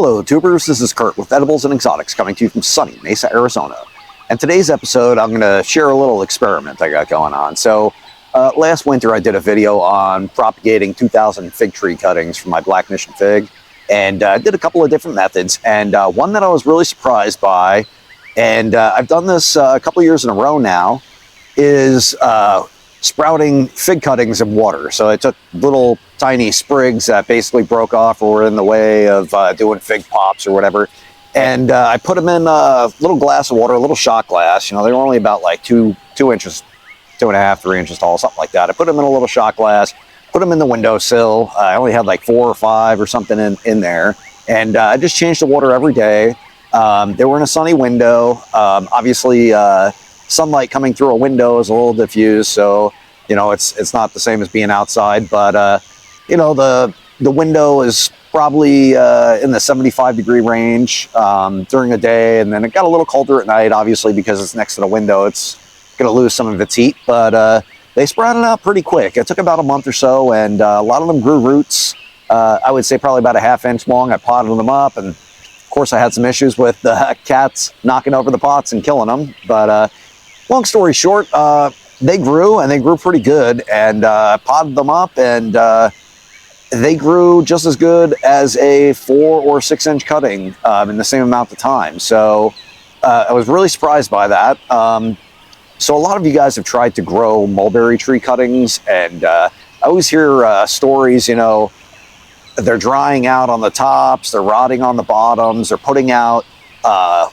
Hello tubers, this is Kurt with Edibles and Exotics coming to you from sunny Mesa, Arizona. And today's episode, I'm going to share a little experiment I got going on. So last winter I did a video on propagating 2,000 fig tree cuttings from my Black Mission fig, and did a couple of different methods. And one that I was really surprised by, and I've done this a couple of years in a row now, is sprouting fig cuttings in water. So I took little tiny sprigs that basically broke off or were in the way of doing fig pops or whatever, and I put them in a little glass of water, a little shot glass. You know, they were only about like two inches, 2.5, 3 inches tall, something like that. I put them in a little shot glass, put them in the windowsill. I only had like 4 or 5 or something in there, and I just changed the water every day. They were in a sunny window. Obviously, sunlight coming through a window is a little diffused, so you know it's not the same as being outside. But you know, the window is probably in the 75-degree range during the day, and then it got a little colder at night, obviously because it's next to the window. It's going to lose some of its heat, but they sprouted out pretty quick. It took about a month or so, and a lot of them grew roots. I would say probably about a ½ inch long. I potted them up, and of course I had some issues with the cats knocking over the pots and killing them. But long story short, they grew, and they grew pretty good, and potted them up, and they grew just as good as a 4 or 6 inch cutting in the same amount of time. So I was really surprised by that. So a lot of you guys have tried to grow mulberry tree cuttings, and I always hear stories, you know, they're drying out on the tops, they're rotting on the bottoms, they're putting out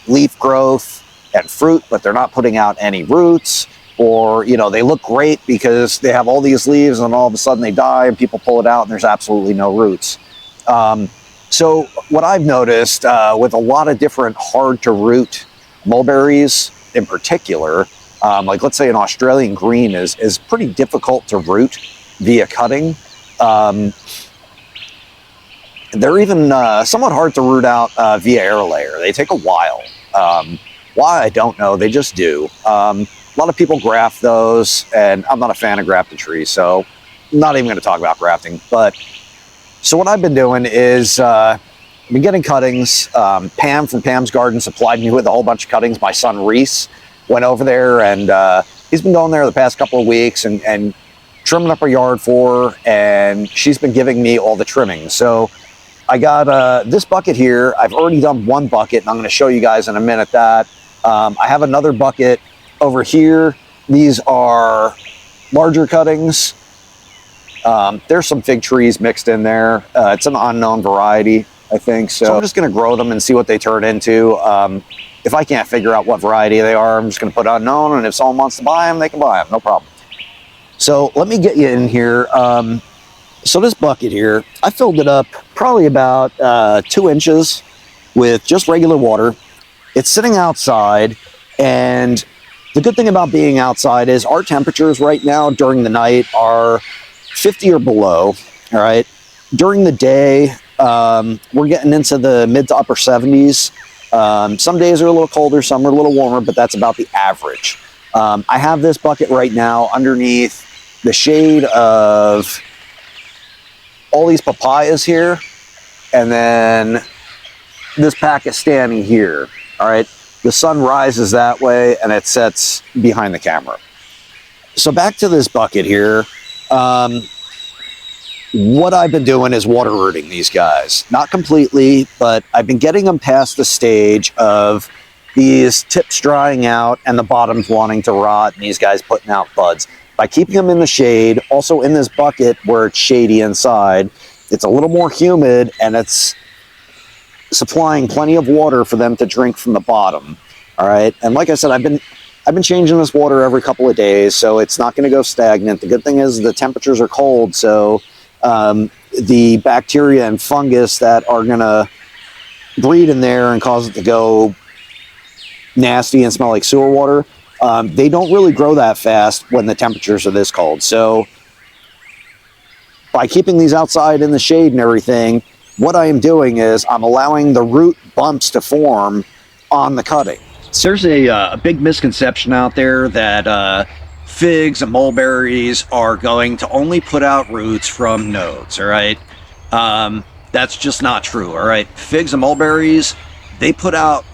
leaf growth and fruit, but they're not putting out any roots. Or, you know, they look great because they have all these leaves and all of a sudden they die and people pull it out and there's absolutely no roots. So what I've noticed with a lot of different hard to root mulberries in particular, like let's say an Australian green is pretty difficult to root via cutting. They're even somewhat hard to root out via air layer. They take a while. Why, I don't know, they just do. A lot of people graft those, and I'm not a fan of grafted trees, so I'm not even going to talk about grafting. But so what I've been doing is I've been getting cuttings. Pam from Pam's Garden supplied me with a whole bunch of cuttings. My son Reese went over there, and he's been going there the past couple of weeks and trimming up her yard for her, and she's been giving me all the trimmings. So I got this bucket here. I've already done one bucket, and I'm going to show you guys in a minute that. I have another bucket over here. These are larger cuttings. There's some fig trees mixed in there. It's an unknown variety, I think. So I'm just going to grow them and see what they turn into. If I can't figure out what variety they are, I'm just going to put unknown, and if someone wants to buy them, they can buy them, no problem. So let me get you in here. So this bucket here, I filled it up probably about 2 inches with just regular water. It's sitting outside, and the good thing about being outside is our temperatures right now during the night are 50 or below, all right? During the day, we're getting into the mid to upper 70s. Some days are a little colder, some are a little warmer, but that's about the average. I have this bucket right now underneath the shade of all these papayas here, and then this Pakistani here, all right? The sun rises that way, and it sets behind the camera. So back to this bucket here. What I've been doing is water rooting these guys. Not completely, but I've been getting them past the stage of these tips drying out and the bottoms wanting to rot, and these guys putting out buds. By keeping them in the shade, also in this bucket where it's shady inside, it's a little more humid, and it's supplying plenty of water for them to drink from the bottom. All right, and like I said, I've been changing this water every couple of days, so it's not going to go stagnant. The good thing is the temperatures are cold, so the bacteria and fungus that are going to breed in there and cause it to go nasty and smell like sewer water, they don't really grow that fast when the temperatures are this cold. So by keeping these outside in the shade and everything, what I am doing is I'm allowing the root bumps to form on the cutting. So there's a big misconception out there that figs and mulberries are going to only put out roots from nodes, all right? That's just not true, all right? Figs and mulberries, they put out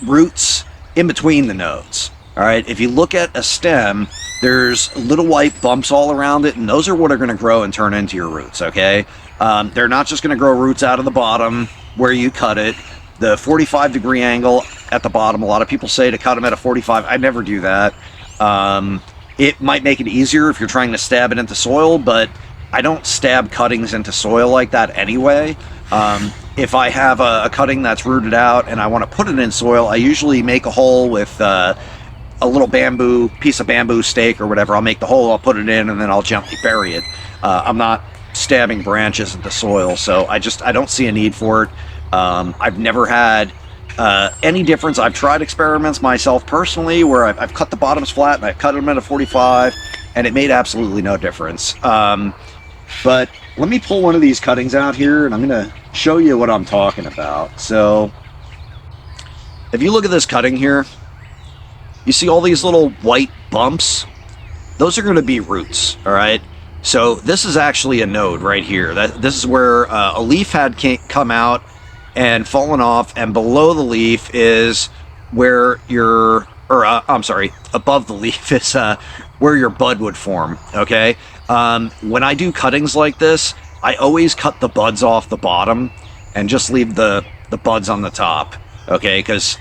roots in between the nodes, all right? If you look at a stem, there's little white bumps all around it, and those are what are going to grow and turn into your roots, okay? They're not just going to grow roots out of the bottom where you cut it. The 45-degree angle at the bottom, a lot of people say to cut them at a 45. I never do that. It might make it easier if you're trying to stab it into soil, but I don't stab cuttings into soil like that anyway. If I have a cutting that's rooted out and I want to put it in soil, I usually make a hole with a little piece of bamboo stake or whatever. I'll make the hole, I'll put it in, and then I'll gently bury it. I'm not stabbing branches into soil, so I don't see a need for it. I've never had any difference. I've tried experiments myself personally where I've cut the bottoms flat and I've cut them at a 45, and it made absolutely no difference. But let me pull one of these cuttings out here, and I'm going to show you what I'm talking about. So if you look at this cutting here, you see all these little white bumps? Those are going to be roots, all right? So this is actually a node right here. This is where a leaf had come out and fallen off, and below the leaf is where above the leaf is where your bud would form, okay? When I do cuttings like this, I always cut the buds off the bottom and just leave the buds on the top, okay? Because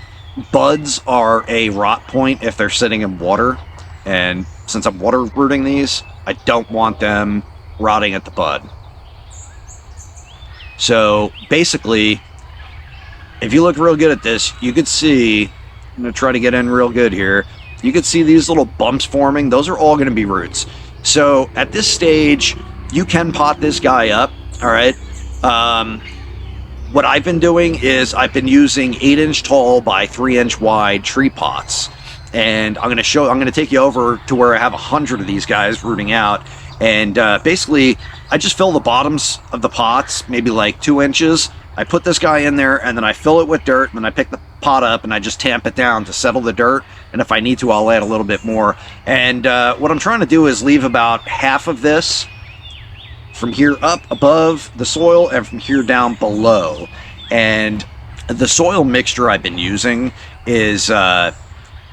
buds are a rot point if they're sitting in water, and since I'm water rooting these, I don't want them rotting at the bud. So basically, if you look real good at this, you could see, I'm going to try to get in real good here, you could see these little bumps forming. Those are all going to be roots. So at this stage, you can pot this guy up, all right? What I've been doing is I've been using 8-inch tall by 3-inch wide tree pots. And I'm going to take you over to where I have 100 of these guys rooting out. And basically, I just fill the bottoms of the pots, maybe like 2 inches. I put this guy in there, and then I fill it with dirt, and then I pick the pot up, and I just tamp it down to settle the dirt. And if I need to, I'll add a little bit more. And what I'm trying to do is leave about half of this from here up above the soil and from here down below. And the soil mixture I've been using is about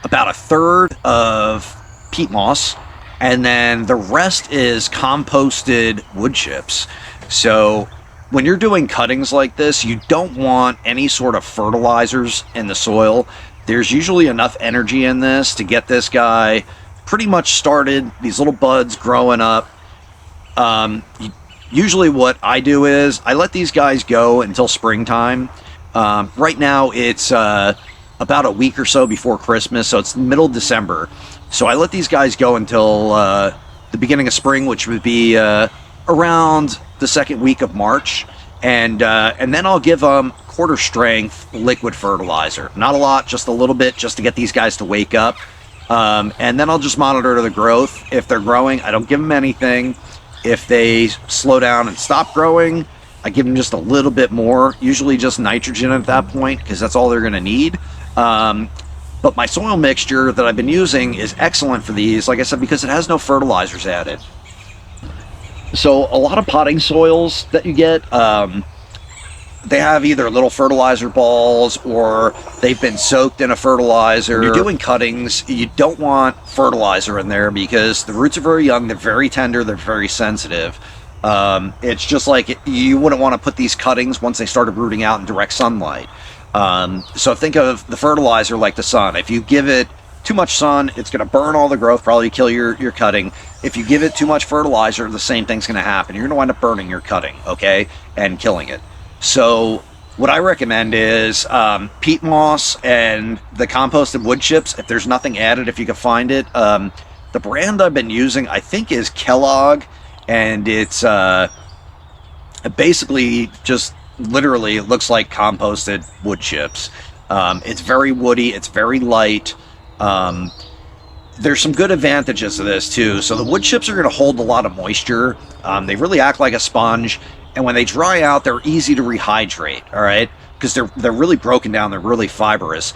1/3 of peat moss, and then the rest is composted wood chips. So when you're doing cuttings like this, you don't want any sort of fertilizers in the soil. There's usually enough energy in this to get this guy pretty much started, these little buds growing up. Usually what I do is I let these guys go until springtime. Right now it's about a week or so before Christmas, so it's middle of December. So I let these guys go until the beginning of spring, which would be around the second week of March, and then I'll give them quarter strength liquid fertilizer. Not a lot, just a little bit, just to get these guys to wake up. And then I'll just monitor the growth. If they're growing, I don't give them anything. If they slow down and stop growing, I give them just a little bit more, usually just nitrogen at that point, because that's all they're going to need. But my soil mixture that I've been using is excellent for these, like I said, because it has no fertilizers added. So a lot of potting soils that you get, they have either little fertilizer balls or they've been soaked in a fertilizer. When you're doing cuttings, you don't want fertilizer in there because the roots are very young, they're very tender, they're very sensitive. It's just like you wouldn't want to put these cuttings once they started rooting out in direct sunlight. So think of the fertilizer like the sun. If you give it too much sun, it's going to burn all the growth, probably kill your cutting. If you give it too much fertilizer, the same thing's going to happen. You're going to wind up burning your cutting, okay, and killing it. So what I recommend is peat moss and the composted wood chips. If there's nothing added, if you can find it. The brand I've been using, I think, is Kellogg, and it's basically just literally, it looks like composted wood chips. It's very woody, it's very light. There's some good advantages to this too. So the wood chips are going to hold a lot of moisture. They really act like a sponge, and when they dry out, they're easy to rehydrate, all right? Because they're really broken down, they're really fibrous.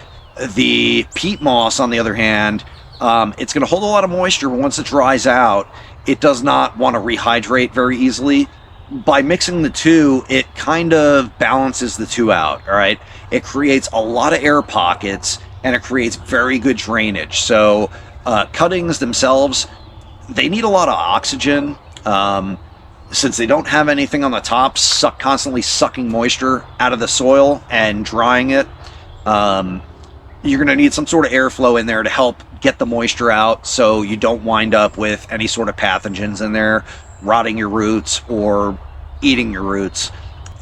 The peat moss, on the other hand, it's going to hold a lot of moisture, but once it dries out, it does not want to rehydrate very easily. by mixing the two, it kind of balances the two out, all right? It creates a lot of air pockets, and it creates very good drainage. So cuttings themselves, they need a lot of oxygen. Since they don't have anything on the top, constantly sucking moisture out of the soil and drying it, you're going to need some sort of airflow in there to help get the moisture out so you don't wind up with any sort of pathogens in there rotting your roots or eating your roots.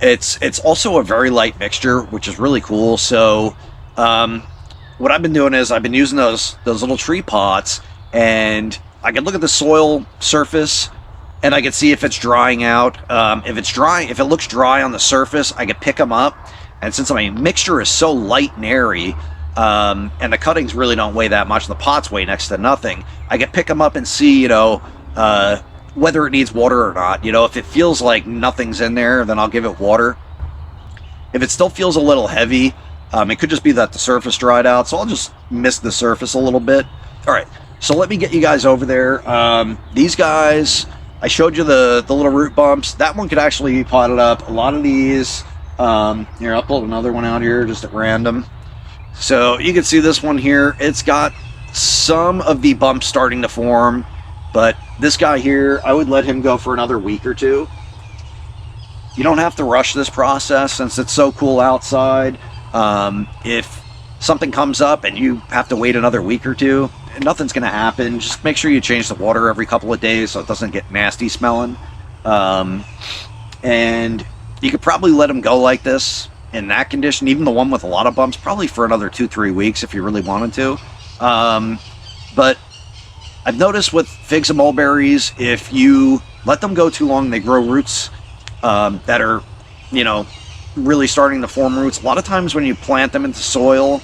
It's also a very light mixture, which is really cool. So what I've been doing is I've been using those little tree pots, and I can look at the soil surface and I can see if it's drying out. If it looks dry on the surface, I can pick them up. And since my mixture is so light and airy, and the cuttings really don't weigh that much, the pots weigh next to nothing, I can pick them up and see, whether it needs water or not. If it feels like nothing's in there, then I'll give it water. If it still feels a little heavy, it could just be that the surface dried out, so I'll just mist the surface a little bit. All right, so let me get you guys over there. These guys, I showed you the little root bumps. That one could actually be potted up. A lot of these, here, I'll pull another one out here just at random. So you can see this one here. It's got some of the bumps starting to form, but this guy here, I would let him go for another week or two. You don't have to rush this process since it's so cool outside. If something comes up and you have to wait another week or two, nothing's going to happen. Just make sure you change the water every couple of days so it doesn't get nasty smelling. And you could probably let them go like this in that condition, even the one with a lot of bumps, probably for another 2-3 weeks if you really wanted to. But I've noticed with figs and mulberries, if you let them go too long, they grow roots that are, really starting to form roots. A lot of times when you plant them into soil,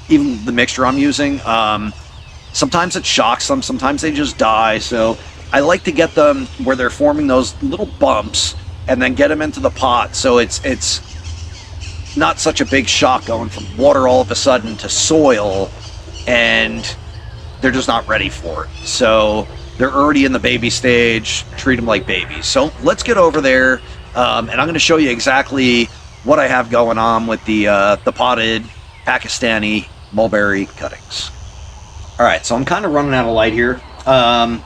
even the mixture I'm using, sometimes it shocks them, sometimes they just die. So I like to get them where they're forming those little bumps and then get them into the pot, so it's not such a big shock going from water all of a sudden to soil, and they're just not ready for it. So they're already in the baby stage. Treat them like babies. So let's get over there, and I'm going to show you exactly what I have going on with the potted Pakistani mulberry cuttings. All right, so I'm kind of running out of light here. I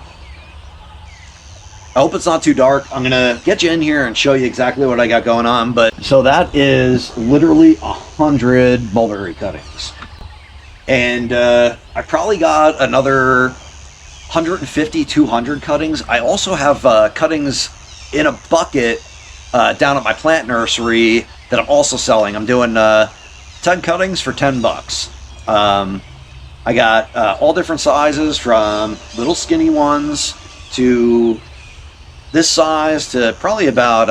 hope it's not too dark. I'm gonna get you in here and show you exactly what I got going on. But so that is literally 100 mulberry cuttings, and I probably got another 150, 200 cuttings. I also have cuttings in a bucket down at my plant nursery that I'm also selling. I'm doing 10 cuttings for $10. I got all different sizes, from little skinny ones to this size to probably about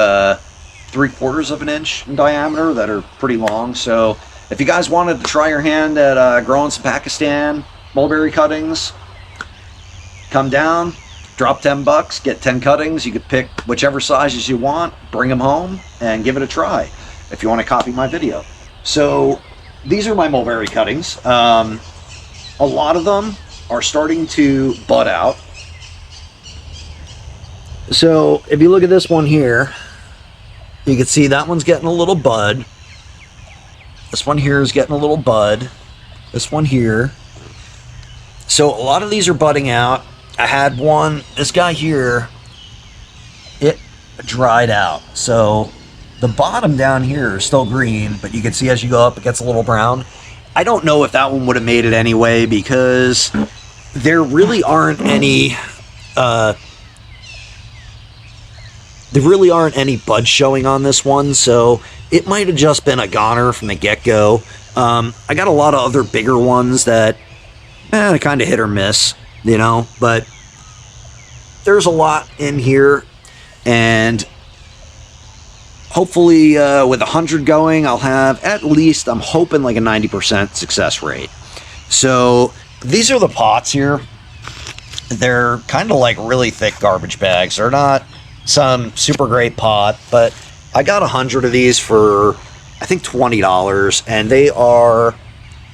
3/4 of an inch in diameter that are pretty long. So if you guys wanted to try your hand at growing some Pakistan mulberry cuttings, come down, drop $10, get 10 cuttings. You could pick whichever sizes you want, bring them home, and give it a try if you want to copy my video. So these are my mulberry cuttings. A lot of them are starting to bud out. So if you look at this one here, you can see that one's getting a little bud. This one here is getting a little bud. This one here. So a lot of these are budding out. I had one, this guy here, it dried out. So the bottom down here is still green, but you can see as you go up, it gets a little brown. I don't know if that one would have made it anyway, because there really aren't any buds showing on this one, so it might have just been a goner from the get-go. I got a lot of other bigger ones that kind of hit or miss, but there's a lot in here, and hopefully with 100 going, I'll have at least, I'm hoping, like a 90% success rate. So these are the pots here. They're kind of like really thick garbage bags. They're not some super great pot, but I got 100 of these for, I think, $20, and they are,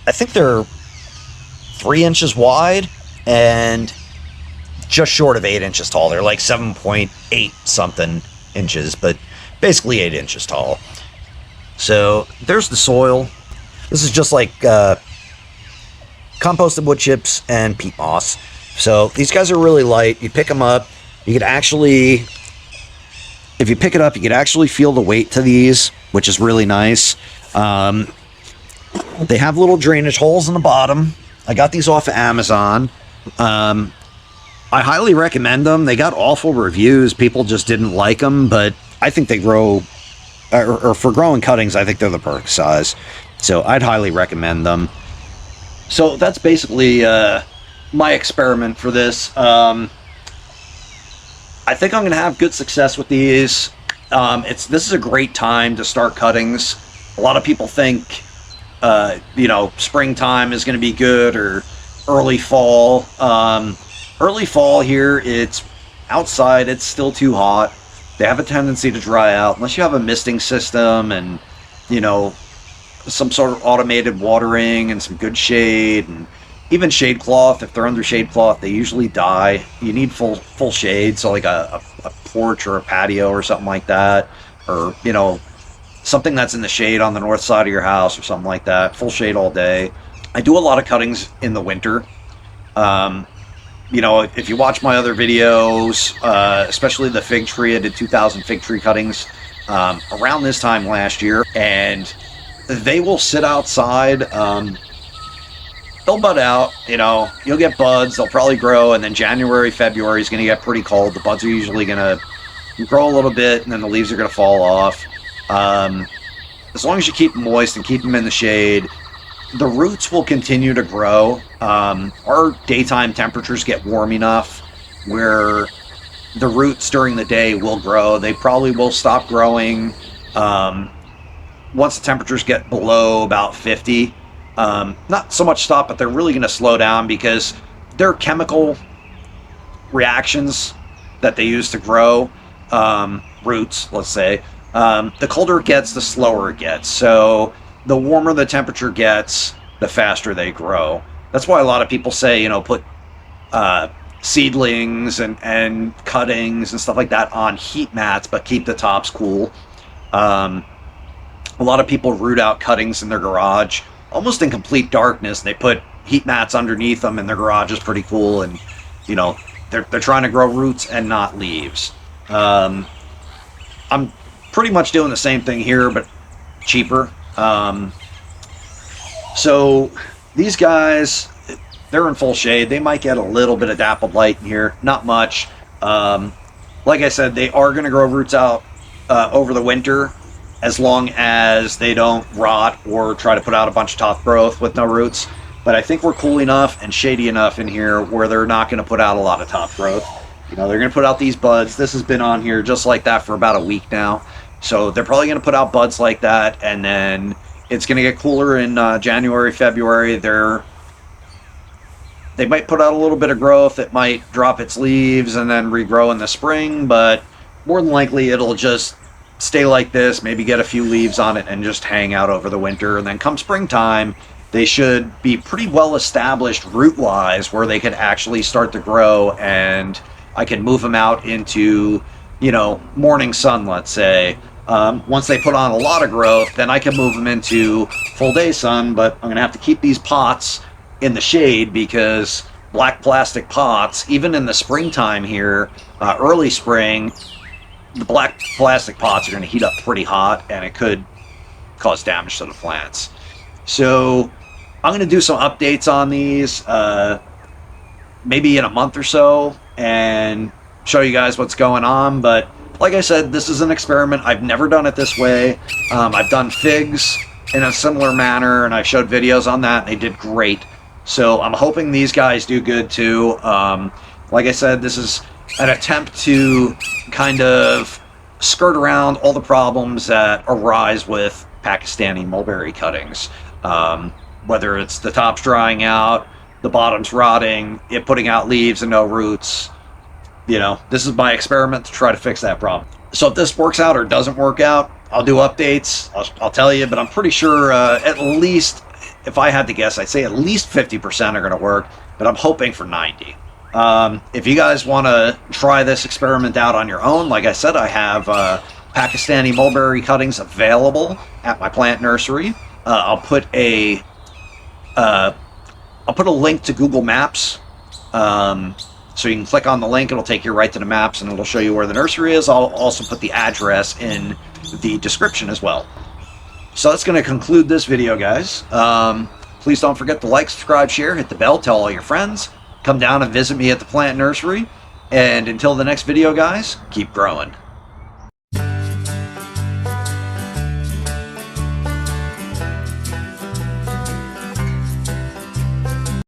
I think they're 3 inches wide and just short of 8 inches tall. They're like 7.8 something inches, but basically 8 inches tall. So there's the soil. This is just like composted wood chips and peat moss. So these guys are really light. You pick them up, you could actually, if you pick it up, you could actually feel the weight to these, which is really nice. They have little drainage holes in the bottom. I got these off of Amazon. I highly recommend them. They got awful reviews. People just didn't like them, but I think they grow, or for growing cuttings, I think they're the perfect size. So I'd highly recommend them. So that's basically my experiment for this. I think I'm going to have good success with these. This is a great time to start cuttings. A lot of people think, springtime is going to be good, or early fall. Early fall here, it's outside, it's still too hot. They have a tendency to dry out unless you have a misting system and, some sort of automated watering and some good shade, and even shade cloth. If they're under shade cloth, they usually die. You need full shade, so like a porch or a patio or something like that, or something that's in the shade on the north side of your house or something like that. Full shade all day. I do a lot of cuttings in the winter. If you watch my other videos, especially the fig tree, I did 2,000 fig tree cuttings around this time last year, and they will sit outside. They'll bud out, you'll get buds, they'll probably grow, and then January, February is going to get pretty cold. The buds are usually going to grow a little bit, and then the leaves are going to fall off. As long as you keep them moist and keep them in the shade, the roots will continue to grow. Our daytime temperatures get warm enough where the roots during the day will grow. They probably will stop growing once the temperatures get below about 50. Not so much stop, but they're really going to slow down because their chemical reactions that they use to grow roots, let's say, the colder it gets, the slower it gets. So the warmer the temperature gets, the faster they grow. That's why a lot of people say, put seedlings and cuttings and stuff like that on heat mats, but keep the tops cool. A lot of people root out cuttings in their garage almost in complete darkness. They put heat mats underneath them, and their garage is pretty cool. And they're trying to grow roots and not leaves. I'm pretty much doing the same thing here, but cheaper. So these guys, they're in full shade. They might get a little bit of dappled light in here, not much. Like I said, they are going to grow roots out over the winter, as long as they don't rot or try to put out a bunch of top growth with no roots. But I think we're cool enough and shady enough in here where they're not going to put out a lot of top growth. They're going to put out these buds. This has been on here just like that for about a week now. So they're probably going to put out buds like that, and then it's going to get cooler in January, February. They might put out a little bit of growth. It might drop its leaves and then regrow in the spring, but more than likely it'll just stay like this, maybe get a few leaves on it and just hang out over the winter. And then come springtime, they should be pretty well established root-wise where they could actually start to grow, and I can move them out into, morning sun, let's say. Once they put on a lot of growth, then I can move them into full day sun, but I'm going to have to keep these pots in the shade because black plastic pots, even in the springtime here, early spring, the black plastic pots are going to heat up pretty hot, and it could cause damage to the plants. So I'm going to do some updates on these maybe in a month or so and show you guys what's going on. But like I said, this is an experiment. I've never done it this way. I've done figs in a similar manner, and I showed videos on that, and they did great. So I'm hoping these guys do good too. Like I said, this is an attempt to kind of skirt around all the problems that arise with Pakistani mulberry cuttings. Whether it's the tops drying out, the bottoms rotting, it putting out leaves and no roots. This is my experiment to try to fix that problem. So if this works out or doesn't work out, I'll do updates. I'll tell you, but I'm pretty sure at least, if I had to guess, I'd say at least 50% are going to work, but I'm hoping for 90. If you guys want to try this experiment out on your own, like I said, I have Pakistani mulberry cuttings available at my plant nursery. I'll put a link to Google Maps, so you can click on the link. It'll take you right to the maps, and it'll show you where the nursery is. I'll also put the address in the description as well. So that's going to conclude this video, guys. Please don't forget to like, subscribe, share, hit the bell, tell all your friends. Come down and visit me at the plant nursery. And until the next video, guys, keep growing.